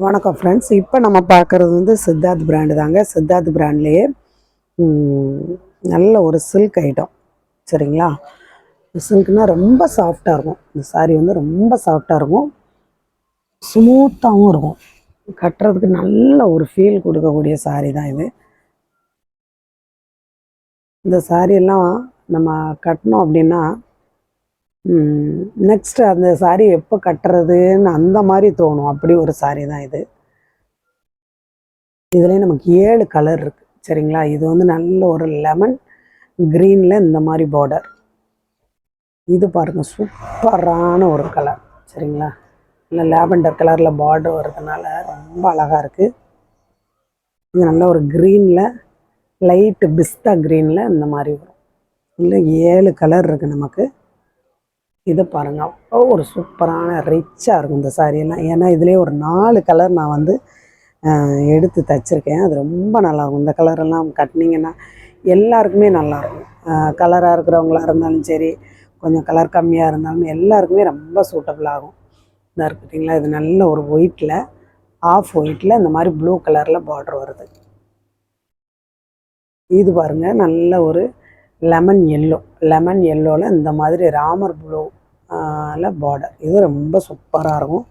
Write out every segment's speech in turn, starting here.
வணக்கம் ஃப்ரெண்ட்ஸ். இப்போ நம்ம பார்க்குறது வந்து சித்தார்த் பிராண்டு தாங்க. சித்தார்த் பிராண்ட்லேயே நல்ல ஒரு சில்க் ஐட்டம். சரிங்களா? சில்க்னால் ரொம்ப சாஃப்டாக இருக்கும். இந்த சாரீ வந்து ரொம்ப சாஃப்டாக இருக்கும், ஸ்மூத்தாகவும் இருக்கும். கட்டுறதுக்கு நல்ல ஒரு ஃபீல் கொடுக்கக்கூடிய சாரீ தான் இது. இந்த சாரியெல்லாம் நம்ம கட்டினோம் அப்படின்னா நெக்ஸ்ட்டு அந்த சாரீ எப்போ கட்டுறதுன்னு அந்த மாதிரி தோணும். அப்படி ஒரு சாரீ தான் இது. இதுலேயே நமக்கு 7 கலர் இருக்குது. சரிங்களா? இது வந்து நல்ல ஒரு லெமன் க்ரீனில் இந்த மாதிரி பார்டர். இது பாருங்கள், சூப்பரான ஒரு கலர். சரிங்களா? இல்லை லேவெண்டர் கலரில் பார்டர் வர்றதுனால ரொம்ப அழகாக இருக்குது. இது நல்ல ஒரு க்ரீனில், லைட்டு பிஸ்தா க்ரீனில் இந்த மாதிரி வரும். இல்லை 7 கலர் இருக்குது நமக்கு. இதை பாருங்கள், அவ்வளோ ஒரு சூப்பரான ரிச்சாக இருக்கும் இந்த சாரியெல்லாம். ஏன்னா இதுலேயே ஒரு 4 கலர் நான் வந்து எடுத்து தைச்சிருக்கேன். அது ரொம்ப நல்லாயிருக்கும். இந்த கலரெல்லாம் கட்டினீங்கன்னா எல்லாருக்குமே நல்லாயிருக்கும். கலராக இருக்கிறவங்களாக இருந்தாலும் சரி, கொஞ்சம் கலர் கம்மியாக இருந்தாலும் எல்லாருக்குமே ரொம்ப சூட்டபிள் ஆகும். இதாக இருக்குதுங்களா? இது நல்ல ஒரு ஒயிட்டில், ஆஃப் ஒயிட்டில் இந்த மாதிரி ப்ளூ கலரில் பார்டர் வருது. இது பாருங்கள், நல்ல ஒரு லெமன் எல்லோவில் இந்த மாதிரி ராமர் ப்ளூ பார்டர். இது ரொம்ப சூப்பராக இருக்கும்.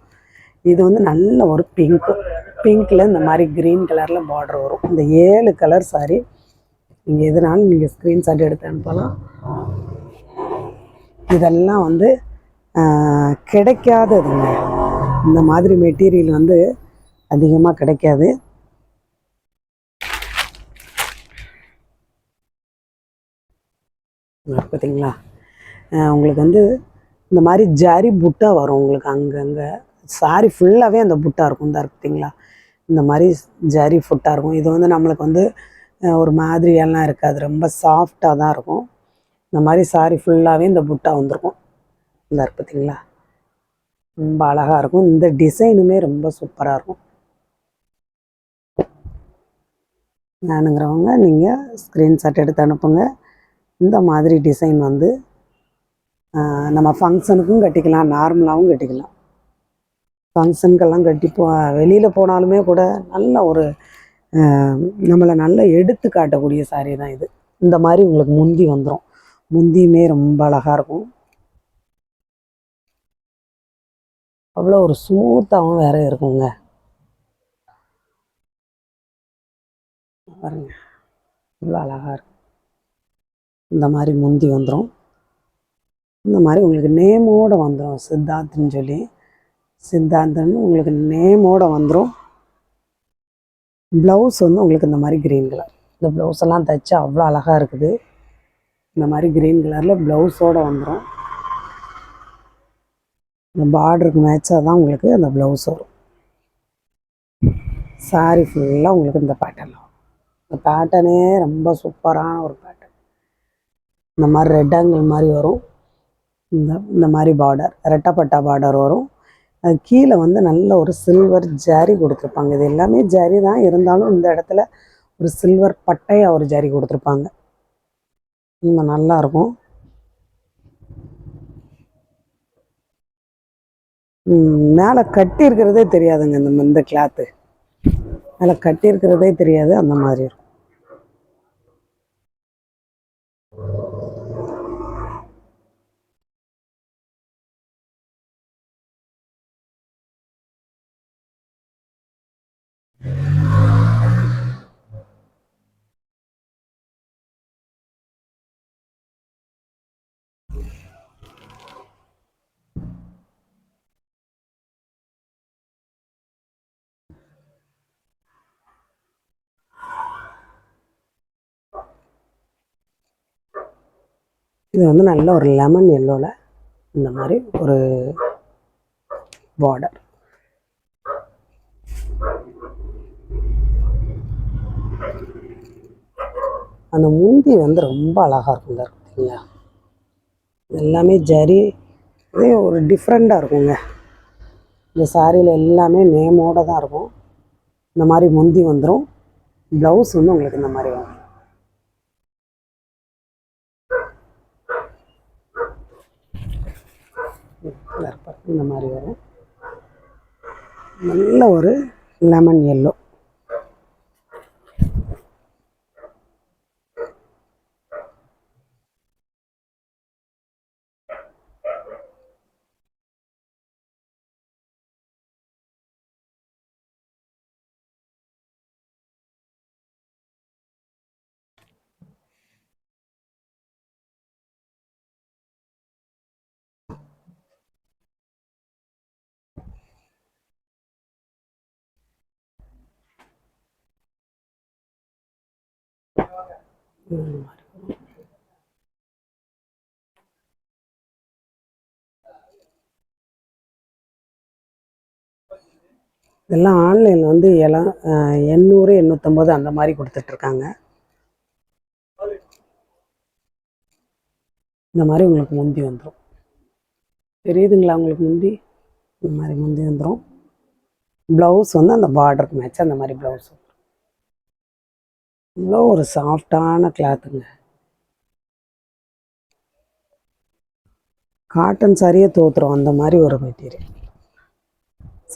இது வந்து நல்ல ஒரு பிங்க்கில் இந்த மாதிரி க்ரீன் கலரில் பார்டர் வரும். இந்த 7 கலர் சாரீ நீங்கள் எதுனாலும் நீங்கள் ஸ்க்ரீன்ஷாட் எடுத்து அனுப்பலாம். இதெல்லாம் வந்து கிடைக்காததுங்க. இந்த மாதிரி மெட்டீரியல் வந்து அதிகமாக கிடைக்காது. பார்த்தீங்களா? உங்களுக்கு வந்து இந்த மாதிரி ஜரி புட்டா வரும். உங்களுக்கு அங்கங்கே சாரி ஃபுல்லாகவே அந்த புட்டா இருக்கும். இந்த பார்த்தீங்களா? இந்த மாதிரி ஜரி ஃபுட்டாக இருக்கும். இது வந்து நம்மளுக்கு வந்து ஒரு மாதிரியெல்லாம் இருக்காது, ரொம்ப சாஃப்டாக தான் இருக்கும். இந்த மாதிரி சாரி ஃபுல்லாகவே இந்த புட்டா வந்திருக்கும். இந்த பார்த்தீங்களா? ரொம்ப அழகாக இருக்கும். இந்த டிசைனுமே ரொம்ப சூப்பராக இருக்கும். வேணுங்கிறவங்க நீங்கள் ஸ்க்ரீன்ஷாட் எடுத்து அனுப்புங்க. இந்த மாதிரி டிசைன் வந்து நம்ம ஃபங்க்ஷனுக்கும் கட்டிக்கலாம், நார்மலாகவும் கட்டிக்கலாம். ஃபங்க்ஷனுக்கெல்லாம் கட்டி வெளியில் போனாலுமே கூட நல்ல ஒரு நம்மளை நல்லா எடுத்து காட்டக்கூடிய சாரீ தான் இது. இந்த மாதிரி உங்களுக்கு முந்தி வந்துடும். முந்தியுமே ரொம்ப அழகாக இருக்கும். அவ்வளோ ஒரு ஸ்மூத்தாகவும் வேறு இருக்குங்க. பாருங்க, இவ்வளோ அழகாக இருக்கும். இந்த மாதிரி முந்தி வந்துடும். இந்த மாதிரி உங்களுக்கு நேமோடு வந்துடும். சித்தார்த்துன்னு சொல்லி, சித்தார்த்துன்னு உங்களுக்கு நேமோடு வந்துடும். ப்ளவுஸ் வந்து உங்களுக்கு இந்த மாதிரி க்ரீன் கலர். இந்த ப்ளவுஸெல்லாம் தைச்சா அவ்வளோ அழகாக இருக்குது. இந்த மாதிரி க்ரீன் கலரில் ப்ளவுஸோடு வந்துடும். இந்த பார்டருக்கு மேட்சாக தான் உங்களுக்கு அந்த ப்ளவுஸ் வரும். சாரி ஃபுல்லாக உங்களுக்கு இந்த பேட்டர்ன் வரும். இந்த பேட்டர்னே ரொம்ப சூப்பரான ஒரு பேட்டர்ன். இந்த மாதிரி ரெட்டாங்கிள் மாதிரி வரும். இந்த மாதிரி பார்டர், ரெட்டப்பட்டா பார்டர் வரும். அது கீழே வந்து நல்ல ஒரு சில்வர் ஜரி கொடுத்துருப்பாங்க. இது எல்லாமே ஜரி தான், இருந்தாலும் இந்த இடத்துல ஒரு சில்வர் பட்டையாக ஒரு ஜரி கொடுத்துருப்பாங்க. இன்னும் நல்லாயிருக்கும். மேலே கட்டி இருக்கிறதே தெரியாதுங்க. இந்த கிளாத்து மேலே கட்டி இருக்கிறதே தெரியாது, அந்த மாதிரி இருக்கும். இது வந்து நல்ல ஒரு லெமன் எல்லோவில் இந்த மாதிரி ஒரு பார்டர். அந்த முந்தி வந்து ரொம்ப அழகாக இருக்கும். பார்த்தீங்களா? எல்லாமே ஜரி, இதே ஒரு டிஃப்ரெண்ட்டாக இருக்குங்க. இந்த சாரியில் எல்லாமே நேமோடு தான் இருக்கும். இந்த மாதிரி முந்தி வந்துடும். ப்ளவுஸ் வந்து உங்களுக்கு இந்த மாதிரி வரும். இந்த மாதிரி வரும். நல்ல ஒரு லெமன் எல்லோ. இதெல்லாம் ஆன்லைனில் வந்து 800 850 அந்த மாதிரி கொடுத்துட்ருக்காங்க. இந்த மாதிரி உங்களுக்கு முந்தி வந்துடும். தெரியுதுங்களா உங்களுக்கு முந்தி? இந்த மாதிரி முந்தி வந்துடும். ப்ளவுஸ் வந்து அந்த பார்டருக்கு மேட்ச் அந்த மாதிரி ப்ளவுஸ். இவ்வளோ ஒரு சாஃப்டான கிளாத்துங்க. காட்டன் சாரியே தோற்றுரும் அந்த மாதிரி ஒரு மெட்டீரியல்.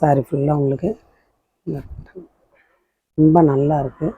சாரி ஃபுல்லாக உங்களுக்கு ரொம்ப நல்லா இருக்குது.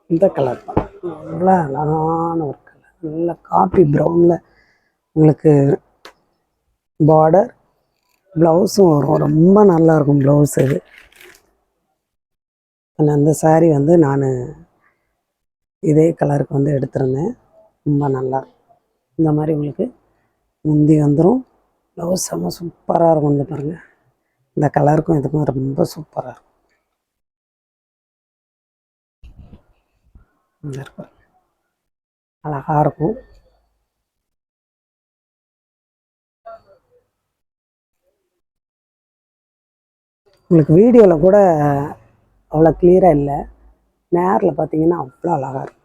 இந்த கலர் தான் நல்லா அழகான ஒரு கலர். நல்ல காபி ப்ரௌனில் உங்களுக்கு பார்டர் ப்ளவுஸும் வரும். ரொம்ப நல்லாயிருக்கும் ப்ளவுஸ் இது. அந்த சாரீ வந்து நான் இதே கலருக்கு வந்து எடுத்திருந்தேன். ரொம்ப நல்லா இந்த மாதிரி உங்களுக்கு முந்தி வந்துடும். ப்ளவுஸ் ரொம்ப சூப்பராக இருக்கும். வந்து பாருங்கள், இந்த கலருக்கும் இதுக்கும் ரொம்ப சூப்பராக இருக்கும். அழகாக இருக்கும். உங்களுக்கு வீடியோவில் கூட அவ்வளோ கிளியராக இல்லை, நேரில் பார்த்தீங்கன்னா அவ்வளோ அழகாக இருக்குது.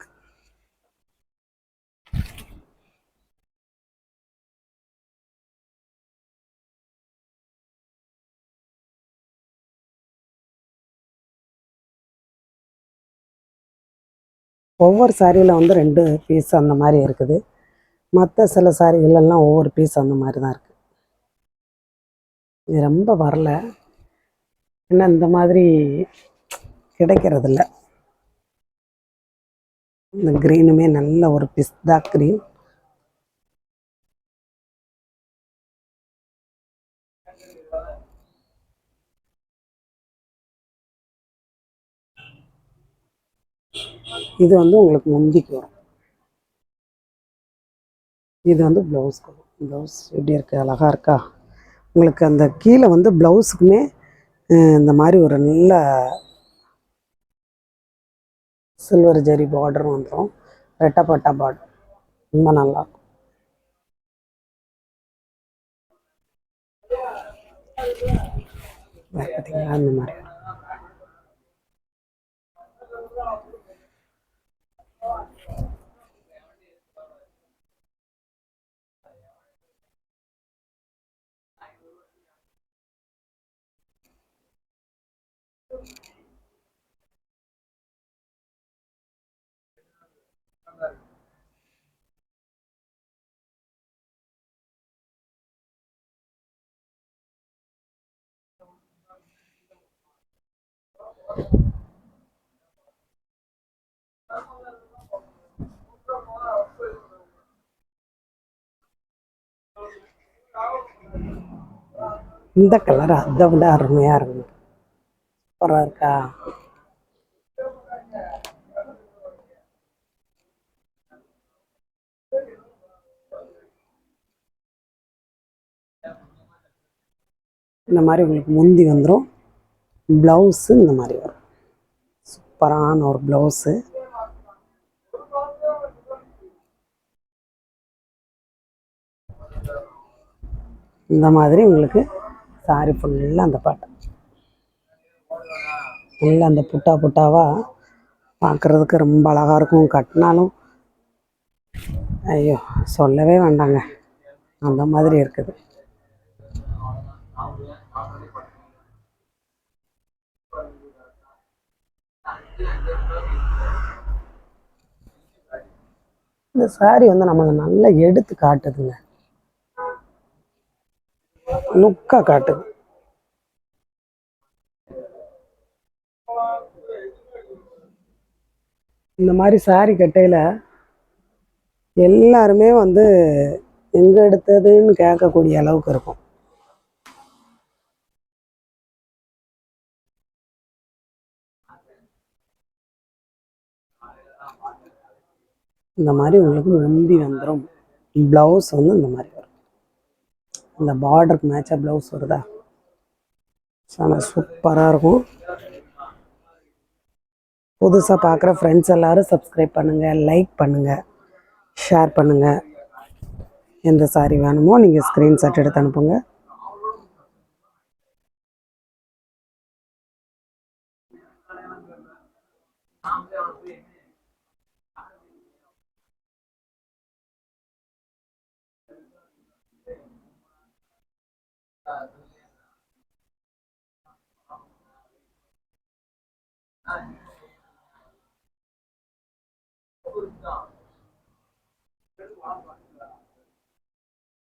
ஒவ்வொரு சாரியில் வந்து 2 பீஸ் அந்த மாதிரி இருக்குது. மற்ற சில சாரிகளெல்லாம் ஒவ்வொரு பீஸ் அந்த மாதிரி தான் இருக்குது. இது ரொம்ப வரல, ஏன்னா இந்த மாதிரி கிடைக்கிறதில்ல. இந்த க்ரீனுமே நல்ல ஒரு பிஸ்தா க்ரீன். இது வந்து உங்களுக்கு முந்திக்கு வரும். இது வந்து ப்ளவுஸ்க்கு வரும். ப்ளவுஸ் எப்படி இருக்குது? அழகாக இருக்கா? உங்களுக்கு அந்த கீழே வந்து ப்ளவுஸுக்குமே இந்த மாதிரி ஒரு நல்ல சில்வர் ஜெரி பார்டர் வந்துடும். ரெட்டப்பட்டா பார்டர் ரொம்ப நல்லாயிருக்கும். பார்த்தீங்களா? அந்த மாதிரி இந்த கலர் அதை விட அருமையாக இருக்கும். சூப்பராக இருக்கா? இந்த மாதிரி உங்களுக்கு முந்தி வந்துடும். ப்ளவுஸு இந்த மாதிரி வரும். சூப்பரான ஒரு ப்ளவுஸு. இந்த மாதிரி உங்களுக்கு சாரி ஃபுல்லாக அந்த பாட்டு நல்லா அந்த புட்டா புட்டாவாக பார்க்குறதுக்கு ரொம்ப அழகாக இருக்கும். கட்டினாலும் ஐயோ சொல்லவே வேண்டாங்க, அந்த மாதிரி இருக்குது. இந்த சாரி வந்து நம்மளை நல்லா எடுத்து காட்டுதுங்க, லுக்காக காட்டுது. இந்த மாதிரி சாரி கட்டையில் எல்லாருமே வந்து எங்கே எடுத்ததுன்னு கேட்கக்கூடிய அளவுக்கு இருக்கும். இந்த மாதிரி உங்களுக்கு முந்தி வந்துடும். ப்ளவுஸ் வந்து இந்த மாதிரி வரும். இந்த பார்டருக்கு மேட்சாக ப்ளவுஸ் வருதா, செம சூப்பராக இருக்கும். புதுசாக பார்க்குற ஃப்ரெண்ட்ஸ் எல்லோரும் சப்ஸ்கிரைப் பண்ணுங்கள், லைக் பண்ணுங்கள், ஷேர் பண்ணுங்கள். எந்த சாரி வேணுமோ நீங்கள் ஸ்க்ரீன்ஷாட் எடுத்து அனுப்புங்க.